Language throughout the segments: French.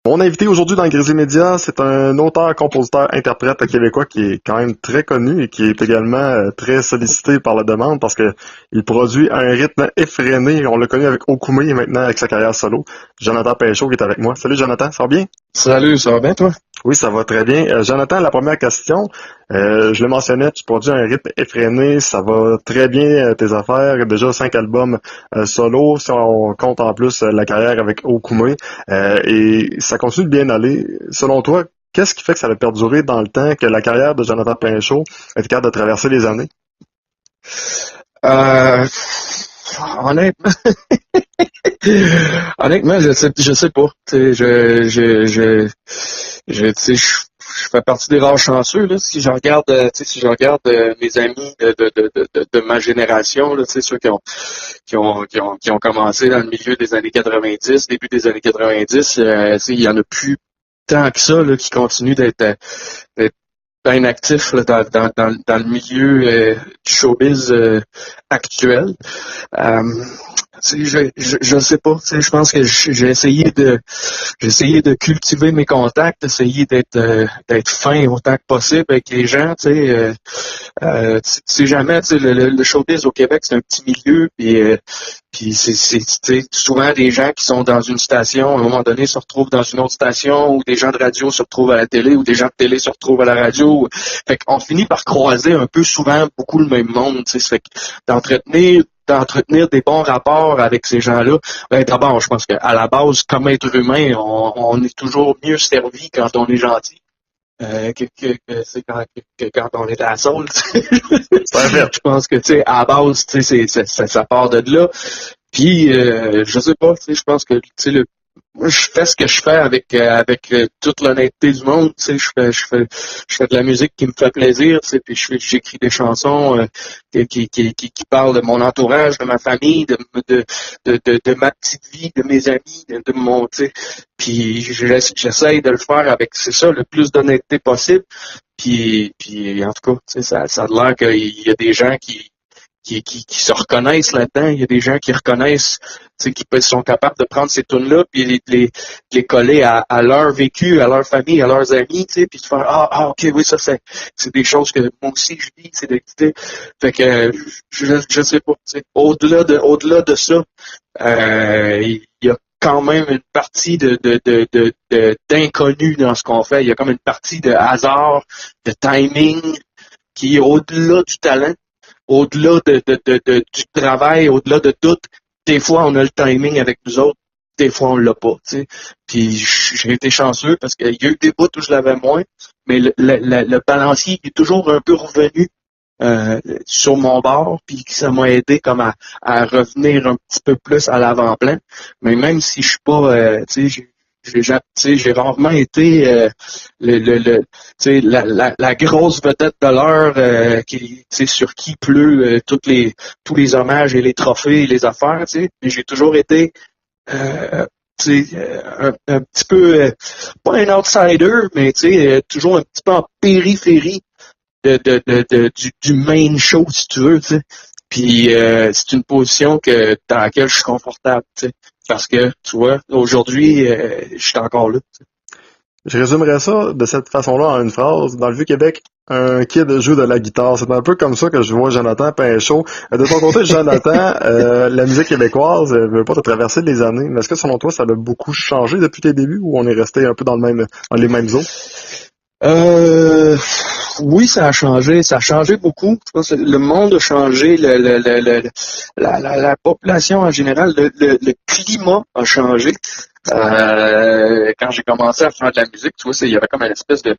Mon invité aujourd'hui dans Grizzly Media, c'est un auteur, compositeur, interprète québécois qui est quand même très connu et qui est également très sollicité par la demande parce que il produit un rythme effréné. On l'a connu avec Okume et maintenant avec sa carrière solo. Jonathan Pinchot qui est avec moi. Salut Jonathan, ça va bien? Salut, ça va bien toi? Oui, ça va très bien. Jonathan, la première question, je le mentionnais, tu produis un rythme effréné, ça va très bien tes affaires, déjà 5 albums solo, si on compte en plus la carrière avec Okume, et ça continue de bien aller. Selon toi, qu'est-ce qui fait que ça va perdurer dans le temps, que la carrière de Jonathan Pinchot est capable de traverser les années? Euh, honnêtement, honnêtement, je sais pas. Tu sais, tu sais, je fais partie des rares chanceux là. Si je regarde, tu sais, si je regarde mes amis de ma génération là, tu sais, ceux qui ont commencé dans le milieu des années 90, début des années 90, tu sais, il y en a plus tant que ça là, qui continuent d'être bien actifs là, dans le milieu du showbiz actuel. Euh, tu sais, je sais pas. Tu sais, je pense que j'ai essayé de cultiver mes contacts, essayer d'être fin autant que possible avec les gens. Tu sais, tu sais jamais, tu sais, le showbiz au Québec c'est un petit milieu, puis tu sais, souvent des gens qui sont dans une station à un moment donné se retrouvent dans une autre station, ou des gens de radio se retrouvent à la télé, ou des gens de télé se retrouvent à la radio. Fait qu'on finit par croiser un peu souvent beaucoup le même monde. Tu sais, ça fait que d'entretenir des bons rapports avec ces gens-là. Ben, d'abord, je pense qu'à la base, comme être humain, on est toujours mieux servi quand on est gentil. Que c'est quand on est à la saule. C'est un fait. Je pense que tu sais, à la base, tu sais, ça part de là. Puis je sais pas, tu sais, je pense que tu sais, moi, je fais ce que je fais avec toute l'honnêteté du monde. Tu sais, je fais de la musique qui me fait plaisir. Tu sais, puis j'écris des chansons qui parlent de mon entourage, de ma famille, de ma petite vie, de mes amis, de mon, tu sais. Puis j'essaye de le faire avec, c'est ça, le plus d'honnêteté possible. Puis en tout cas, tu sais, ça a l'air qu'il y a des gens qui se reconnaissent là-dedans. Il y a des gens qui reconnaissent, tu sais, sont capables de prendre ces tunes-là puis les coller à leur vécu, à leur famille, à leurs amis, tu sais, puis de faire ok, oui, ça c'est des choses que moi aussi je vis, c'est des, tu sais. Fait que je sais pas, tu sais, au-delà de ça, il y a quand même une partie d'inconnu dans ce qu'on fait. Il y a comme une partie de hasard, de timing qui est au-delà du talent, au-delà du travail, au-delà de tout. Des fois, on a le timing avec nous autres, des fois, on l'a pas. Tu sais. Puis j'ai été chanceux parce qu'il y a eu des bouts où je l'avais moins, mais le balancier est toujours un peu revenu sur mon bord, puis ça m'a aidé comme à revenir un petit peu plus à l'avant-plan. Mais même si je suis pas, tu sais, j'ai rarement été tu sais, la grosse vedette de l'heure tu sais, sur qui pleut tous les hommages et les trophées et les affaires. Tu sais. Mais j'ai toujours été tu sais, un petit peu, pas un outsider, mais tu sais, toujours un petit peu en périphérie du main show, si tu veux, tu sais. Puis c'est une position dans laquelle je suis confortable, tu sais. Parce que, tu vois, aujourd'hui, je suis encore là. Je résumerais ça de cette façon-là en une phrase. Dans le Vieux-Québec, un kid joue de la guitare. C'est un peu comme ça que je vois Jonathan Pinchot. De ton côté, Jonathan, la musique québécoise ne veut pas te traverser les années. Mais est-ce que selon toi, ça a beaucoup changé depuis tes débuts ou on est resté un peu dans les mêmes eaux? Euh, oui, ça a changé beaucoup. Je pense que le monde a changé, la population en général, le climat a changé. Quand j'ai commencé à faire de la musique, tu vois, il y avait comme une espèce de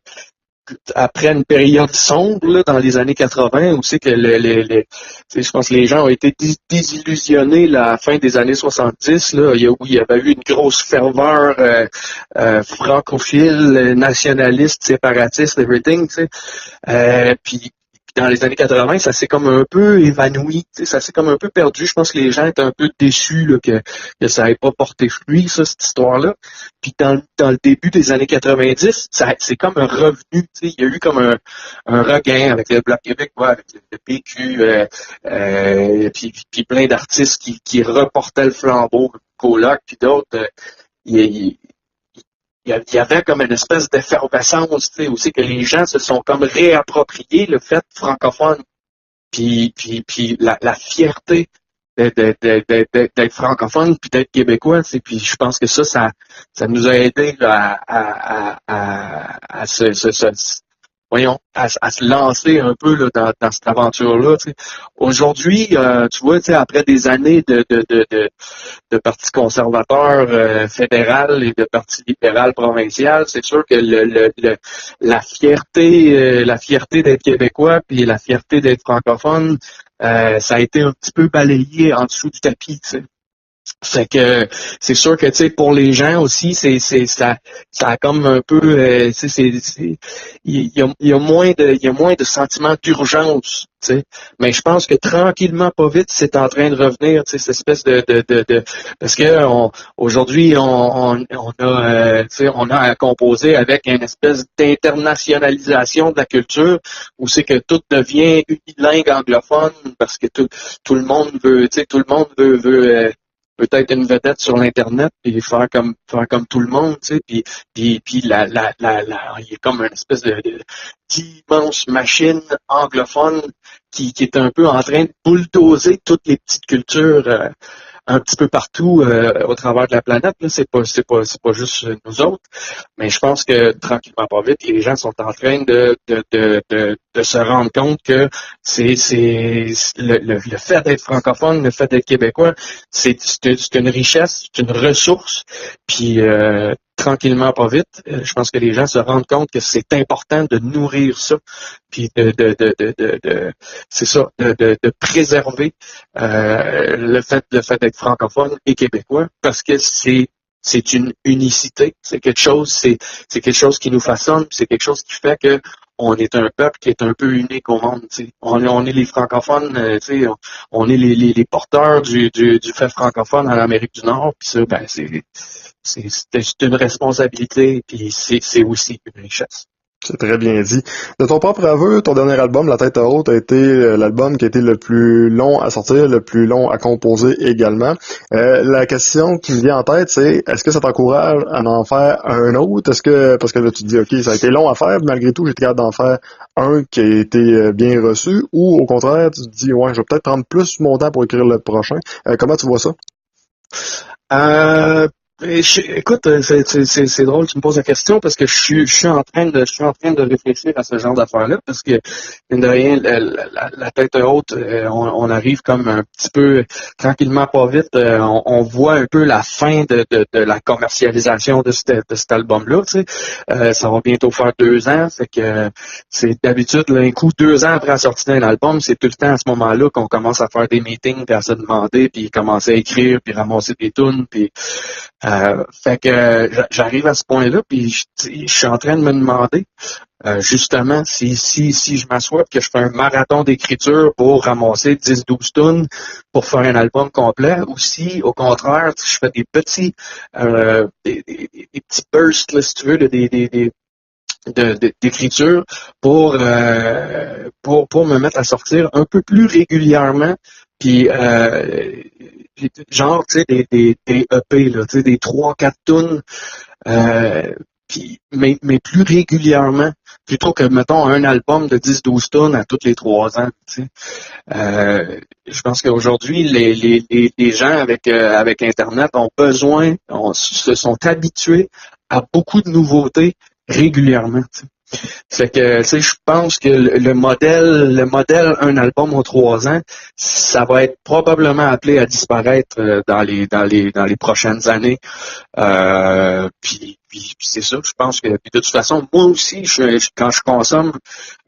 après une période sombre là, dans les années 80, où c'est que je pense que les gens ont été désillusionnés là, à la fin des années 70, là, où il y avait eu une grosse ferveur francophile, nationaliste, séparatiste, everything, tu sais. Puis dans les années 80, ça s'est comme un peu évanoui, tu sais, ça s'est comme un peu perdu. Je pense que les gens étaient un peu déçus là, que ça n'ait pas porté fruit, ça, cette histoire-là. Puis dans le début des années 90, c'est comme un revenu. Tu sais, il y a eu comme un regain avec le Bloc québécois, avec le PQ, puis plein d'artistes qui reportaient le flambeau, Coloc, puis d'autres. il y avait comme une espèce d'effervescence, tu sais, aussi que les gens se sont comme réappropriés le fait francophone, puis la fierté d'être francophone puis d'être québécois, tu sais, puis je pense que ça nous a aidé là, à se lancer un peu là, dans cette aventure-là. Tu sais. Aujourd'hui, tu vois, tu sais, après des années de parti conservateur fédéral et de parti libéral provincial, c'est sûr que la fierté d'être québécois puis la fierté d'être francophone, ça a été un petit peu balayé en dessous du tapis, tu sais. Fait que c'est sûr que tu sais pour les gens aussi ça a comme un peu tu sais il y a moins de sentiment d'urgence, tu sais, mais je pense que tranquillement pas vite c'est en train de revenir, tu sais, cette espèce de parce que aujourd'hui on a tu sais on a à composer avec une espèce d'internationalisation de la culture où c'est que tout devient unilingue anglophone parce que tout le monde veut tu sais tout le monde veut peut-être une vedette sur l'internet puis faire comme tout le monde, tu sais, puis il y a comme une espèce d'immense machine anglophone qui est un peu en train de bulldozer toutes les petites cultures un petit peu partout au travers de la planète. Là, c'est pas juste nous autres, mais je pense que tranquillement pas vite, les gens sont en train de se rendre compte que c'est le fait d'être francophone, le fait d'être québécois, c'est une richesse, c'est une ressource, puis tranquillement pas vite, je pense que les gens se rendent compte que c'est important de nourrir ça, puis c'est ça, de préserver le fait d'être francophone et québécois, parce que c'est une unicité, c'est quelque chose qui nous façonne, c'est quelque chose qui fait que on est un peuple qui est un peu unique au monde. T'sais. On est les francophones, on est les porteurs du fait francophone en Amérique du Nord, puis ça, ben c'est une responsabilité, puis c'est aussi une richesse. C'est très bien dit. De ton propre aveu, ton dernier album, La Tête Haute, a été l'album qui a été le plus long à sortir, le plus long à composer également. La question qui me vient en tête, c'est est-ce que ça t'encourage à en faire un autre? Est-ce que, parce que là, tu te dis, OK, ça a été long à faire, mais malgré tout, j'ai été capable d'en faire un qui a été bien reçu, ou au contraire, tu te dis, ouais, je vais peut-être prendre plus mon temps pour écrire le prochain. Comment tu vois ça? Écoute, c'est drôle, tu me poses la question parce que je suis en train de réfléchir à ce genre d'affaires-là parce que mine de rien, la tête haute, on arrive comme un petit peu tranquillement pas vite, on voit un peu la fin de la commercialisation de cet album-là. Tu sais, ça va bientôt faire 2 ans, fait que c'est d'habitude un coup 2 ans après la sortie d'un album, c'est tout le temps à ce moment-là qu'on commence à faire des meetings, puis à se demander, puis commencer à écrire, puis ramasser des tunes, puis fait que j'arrive à ce point-là, puis je suis en train de me demander justement si je m'assois et que je fais un marathon d'écriture pour ramasser 10-12 tunes pour faire un album complet, ou si au contraire je fais des petits bursts, là, si tu veux, d'écriture pour me mettre à sortir un peu plus régulièrement, puis genre, tu sais, des EP, là, tu sais, des 3-4 tunes, mais plus régulièrement, plutôt que, mettons, un album de 10-12 tunes à tous les 3 ans, tu sais. Je pense qu'aujourd'hui, les gens avec Internet se sont habitués à beaucoup de nouveautés régulièrement, tu sais. Fait que, tu sais, je pense que le modèle un album en 3 ans, ça va être probablement appelé à disparaître dans les prochaines années. Puis c'est ça, je pense que de toute façon, moi aussi, quand je consomme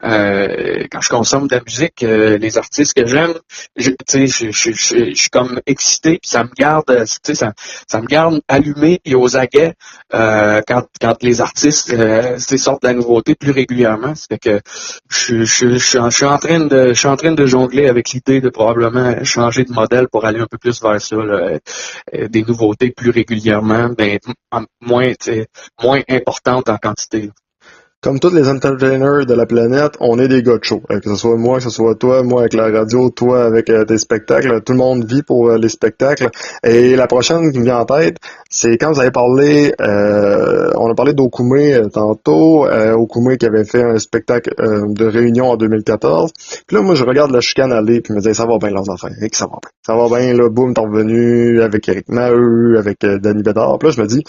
de la musique, les artistes que j'aime, je suis comme excité, puis ça me garde, tu sais, ça me garde allumé et aux aguets quand les artistes sortent de la nouveauté plus régulièrement. Ça fait que je suis en train de jongler avec l'idée de probablement changer de modèle pour aller un peu plus vers ça, là, des nouveautés plus régulièrement, mais moins importantes en quantité. comme tous les entertainers de la planète, on est des gars de show. Que ce soit moi, que ce soit toi, moi avec la radio, toi avec tes spectacles, tout le monde vit pour les spectacles. Et la prochaine qui me vient en tête, c'est quand vous avez parlé, on a parlé d'Okoumé tantôt, Okoumé qui avait fait un spectacle de réunion en 2014. Puis là, moi, je regarde la chicane aller, puis je me disais, ça va bien leurs affaires, et que ça va bien. Ça va bien, là, boum, t'es revenu avec Eric Maheu, avec Danny Bédard. Puis là, je me dis,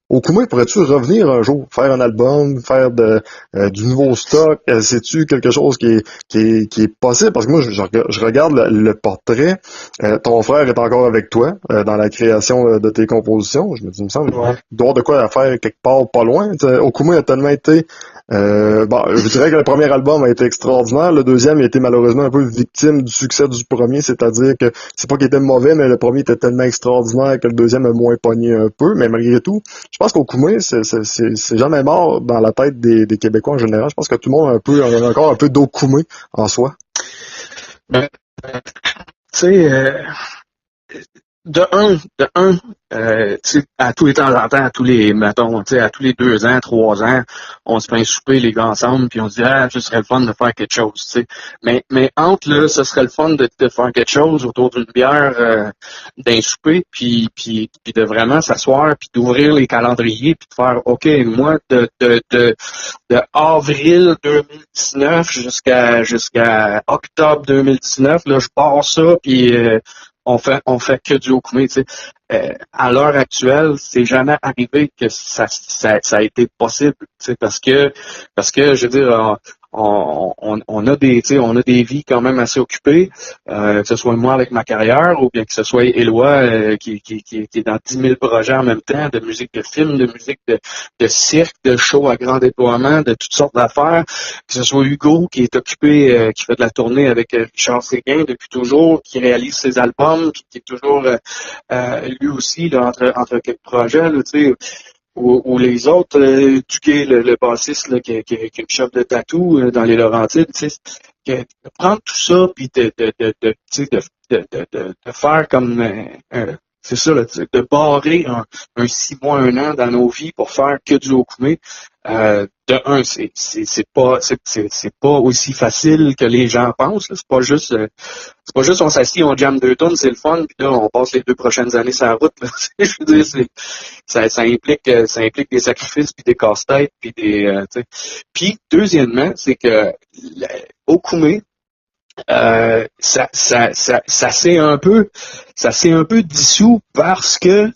Okoumé, pourrais-tu revenir un jour, faire un album, faire du nouveau stock? C'est-tu quelque chose qui est possible? Parce que moi, je regarde le portrait. Ton frère est encore avec toi dans la création de tes compositions. Je me dis, il me semble, Ouais. il doit y avoir de quoi à faire quelque part pas loin. Okoumé a tellement été bon, je dirais que le premier album a été extraordinaire. Le deuxième a été malheureusement un peu victime du succès du premier, c'est-à-dire que c'est pas qu'il était mauvais, mais le premier était tellement extraordinaire que le deuxième a moins pogné un peu. Mais malgré tout, je pense qu'Okoumé, c'est jamais mort dans la tête des Québécois en général. Je pense que tout le monde a encore un peu d'Okoumé en soi. Ben, tu sais, tu sais, à tous les temps en temps, à tous les, mettons, tu sais, à tous les 2 ans, 3 ans, on se fait un souper, les gars, ensemble, puis on se dit, ah, ce serait le fun de faire quelque chose, tu sais. Mais entre, là, ce serait le fun de faire quelque chose autour d'une bière, d'un souper, puis de vraiment s'asseoir, puis d'ouvrir les calendriers, puis de faire, OK, moi, de avril 2019 jusqu'à octobre 2019, là, je pars ça, puis on fait que du Okoumé, tu sais. À l'heure actuelle, c'est jamais arrivé que ça a été possible, tu sais, parce que je veux dire, on a des, tu sais, on a des vies quand même assez occupées, que ce soit moi avec ma carrière ou bien que ce soit Éloi qui est dans 10 000 projets en même temps, de musique de film, de musique de cirque, de show à grand déploiement, de toutes sortes d'affaires, que ce soit Hugo qui est occupé, qui fait de la tournée avec Richard Séguin depuis toujours, qui réalise ses albums, qui est toujours lui aussi là, entre quelques projets, là, tu sais. Ou les autres, Duguay, le bassiste là, qui a une shop de tatou dans les Laurentides, tu sais, de prendre tout ça puis tu sais, de faire comme c'est ça, là, de barrer un 6 mois, 1 an dans nos vies pour faire que du Okoumé. De un, c'est pas aussi facile que les gens pensent. Là. C'est pas juste on s'assied, on jamme 2 tonnes, c'est le fun, puis là on passe les 2 prochaines années sur la route. Là. Je veux dire, ça implique des sacrifices puis des casse-têtes puis des, tu sais. Puis deuxièmement, c'est que Okoumé, ça s'est un peu dissous parce que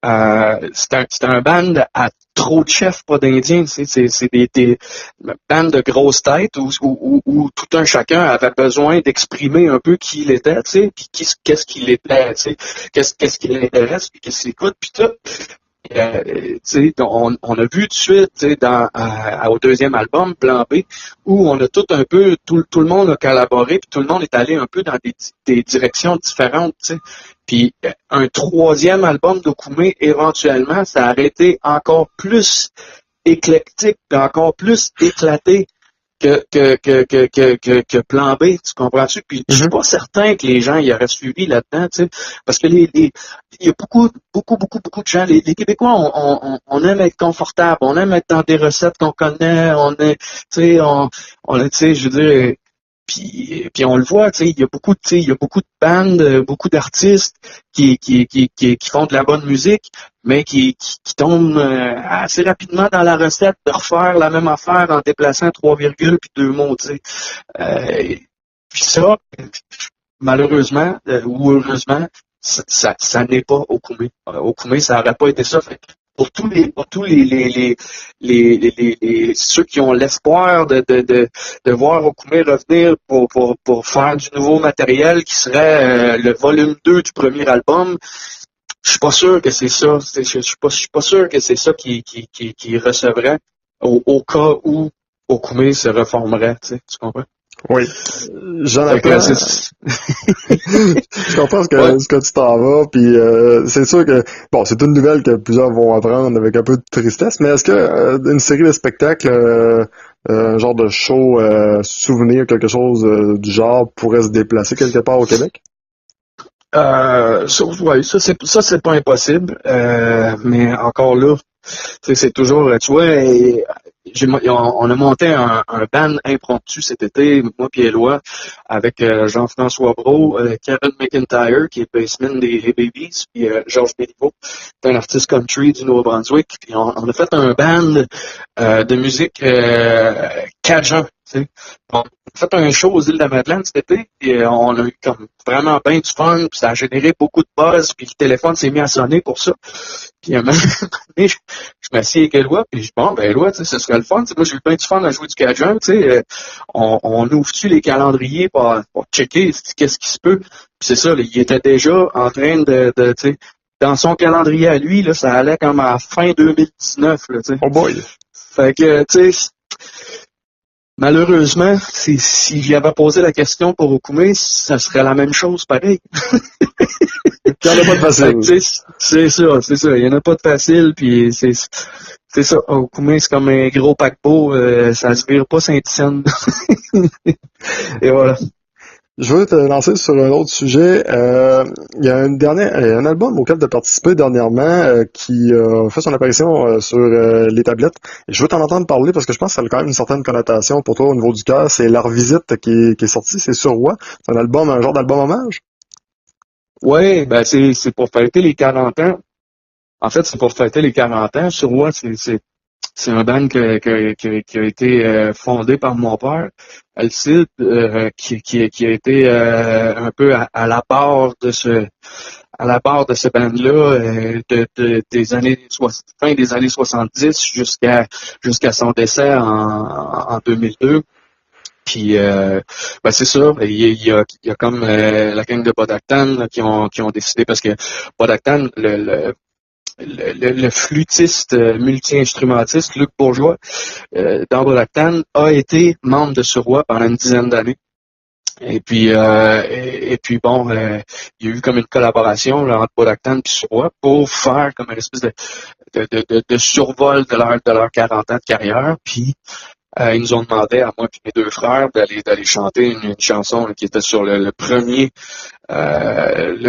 c'est un band à trop de chefs, pas d'indiens. C'est des bandes de grosses têtes où tout un chacun avait besoin d'exprimer un peu qui il était, tu sais, puis qu'est-ce qu'il était, tu sais, qu'est-ce qui l'intéresse, puis qu'est-ce qu'il écoute, puis tout. On a vu tout de suite au deuxième album, Plan B, où on a tout un peu, tout le monde a collaboré, puis tout le monde est allé un peu dans des directions différentes. T'sais. Puis un troisième album d'Okoumé, éventuellement, ça aurait été encore plus éclectique, puis encore plus éclaté que Plan B, tu comprends-tu? Puis je suis pas certain que les gens y auraient suivi là-dedans, tu sais, parce que il y a beaucoup de gens, les Québécois, on aime être confortable, on aime être dans des recettes qu'on connaît, tu sais, je veux dire, puis on le voit, tu sais, il y a beaucoup de bandes, beaucoup d'artistes qui font de la bonne musique, mais qui tombent assez rapidement dans la recette de refaire la même affaire en déplaçant 3 virgules puis 2 mots, tu sais. Puis ça, malheureusement ou heureusement, ça n'est pas Okoumé. Okoumé, ça n'aurait pas été ça. Fait que pour tous ceux qui ont l'espoir de voir Okoumé revenir pour faire du nouveau matériel qui serait le volume 2 du premier album, je suis pas sûr que c'est ça. Je suis pas sûr que c'est ça qui recevrait au cas où Okoumé se reformerait. Tu comprends? Oui. Jonathan, je comprends ce que tu t'en vas, puis c'est sûr que, bon, c'est une nouvelle que plusieurs vont apprendre avec un peu de tristesse, mais est-ce que une série de spectacles, un genre de show souvenir, quelque chose du genre, pourrait se déplacer quelque part au Québec? Ouais, ça c'est pas impossible, mais encore là, c'est toujours, tu vois, on a monté un band impromptu cet été, moi puis Éloi, avec Jean-François Brault, Karen McIntyre, qui est bassman des Hey Babies, puis Georges Béliveau, qui est un artiste country du Nouveau-Brunswick. Puis on a fait un band de musique cajun, tu sais. On a fait un show aux Îles-de-la-Madeleine cet été, et on a eu comme vraiment bien du fun, puis ça a généré beaucoup de buzz, puis le téléphone s'est mis à sonner pour ça. Puis à un moment donné, je m'assieds avec Éloi, puis je dis, bon, ben Éloi, tu sais, ce serait le fun. Moi, j'ai eu bien du fun à jouer du Cajun, tu sais. On ouvre-tu les calendriers pour checker qu'est-ce qui se peut. Puis c'est ça, là, il était déjà en train tu sais, dans son calendrier à lui, là, ça allait comme à fin 2019, là, tu sais. Oh boy! Fait que, tu sais, malheureusement, si j'y avais posé la question pour Okoumé, ça serait la même chose pareil. Il n'y en a pas de facile. C'est ça. Il n'y en a pas de facile, puis c'est ça. Okoumé, c'est comme un gros paquebot, ça se vire pas Saint-Hyacinthe. Et voilà. Je veux te lancer sur un autre sujet. Il y a un album auquel tu as participé dernièrement qui a fait son apparition sur les tablettes. Et je veux t'en entendre parler parce que je pense que ça a quand même une certaine connotation pour toi au niveau du cœur. C'est La Revisite qui est sorti, c'est sur Roi. C'est un genre d'album hommage. Ouais, ben c'est pour fêter les 40 ans. En fait, c'est pour fêter les 40 ans. Sur Roi, c'est un band qui a été fondé par mon père, Alcide, qui a été un peu à la barre de ce band-là des années fin des années 70 jusqu'à son décès en 2002. Puis ben c'est ça, il y a comme la gang de Bodactan qui ont décidé parce que Bodactan, le flûtiste multi-instrumentiste Luc Bourgeois dans Bodactan a été membre de Sur-Roi pendant une dizaine d'années. Et puis bon, il y a eu comme une collaboration là, entre Bodactan et Sur-Roi pour faire comme une espèce de survol de leur 40 ans de carrière. Puis ils nous ont demandé à moi et mes deux frères d'aller chanter une chanson là, qui était sur le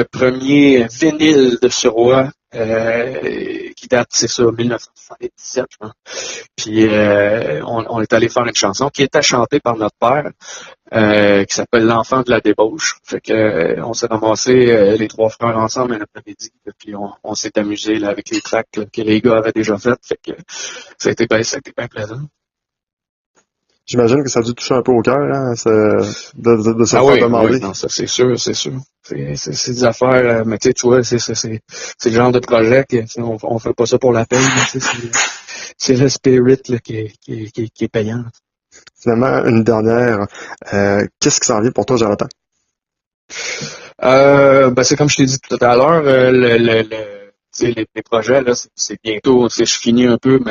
premier vinyle de Sur-Roi qui date, c'est ça, 1977, je pense. Puis on est allé faire une chanson qui était chantée par notre père, qui s'appelle L'Enfant de la débauche. Fait que on s'est ramassé les trois frères ensemble un après-midi, puis on s'est amusé là, avec les tracks là, que les gars avaient déjà faites. Fait que ça a été bien plaisant. J'imagine que ça a dû toucher un peu au cœur, hein, de se faire demander. Oui, non, ça c'est sûr. C'est des affaires, mais tu vois, c'est le genre de projet que on fait pas ça pour la paye, c'est le spirit là, qui est payant. Finalement, une dernière. Qu'est-ce qui s'en vient pour toi, Jonathan? Ben c'est comme je t'ai dit tout à l'heure, les projets là, c'est bientôt. Je finis un peu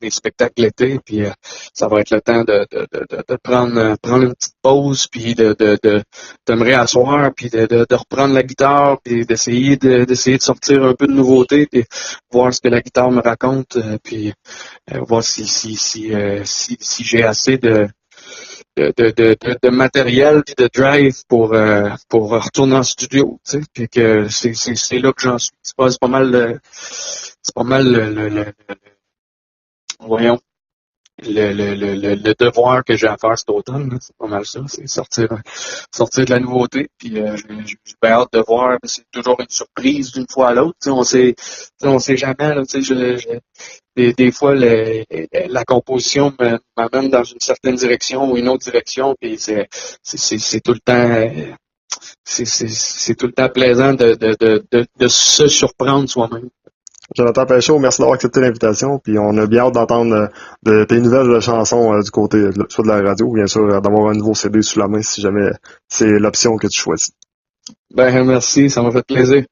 mes spectacles l'été, puis ça va être le temps de prendre une petite pause, puis de me réasseoir, puis de reprendre la guitare, puis d'essayer de sortir un peu de nouveautés, puis voir ce que la guitare me raconte, puis voir si j'ai assez de matériel puis de drive pour retourner en studio, tu sais, puis que c'est là que j'en suis. C'est pas mal voyons, le devoir que j'ai à faire cet automne, là, c'est pas mal ça, c'est sortir de la nouveauté. Puis j'ai bien hâte de voir, mais c'est toujours une surprise d'une fois à l'autre. On sait jamais. Là, des fois, la composition m'amène dans une certaine direction ou une autre direction, puis c'est tout le temps. C'est tout le temps plaisant de se surprendre soi-même. Jonathan Péchaud, merci d'avoir accepté l'invitation, puis on a bien hâte d'entendre de tes nouvelles chansons du côté soit de la radio, ou bien sûr d'avoir un nouveau CD sous la main si jamais c'est l'option que tu choisis. Ben merci, ça m'a fait plaisir.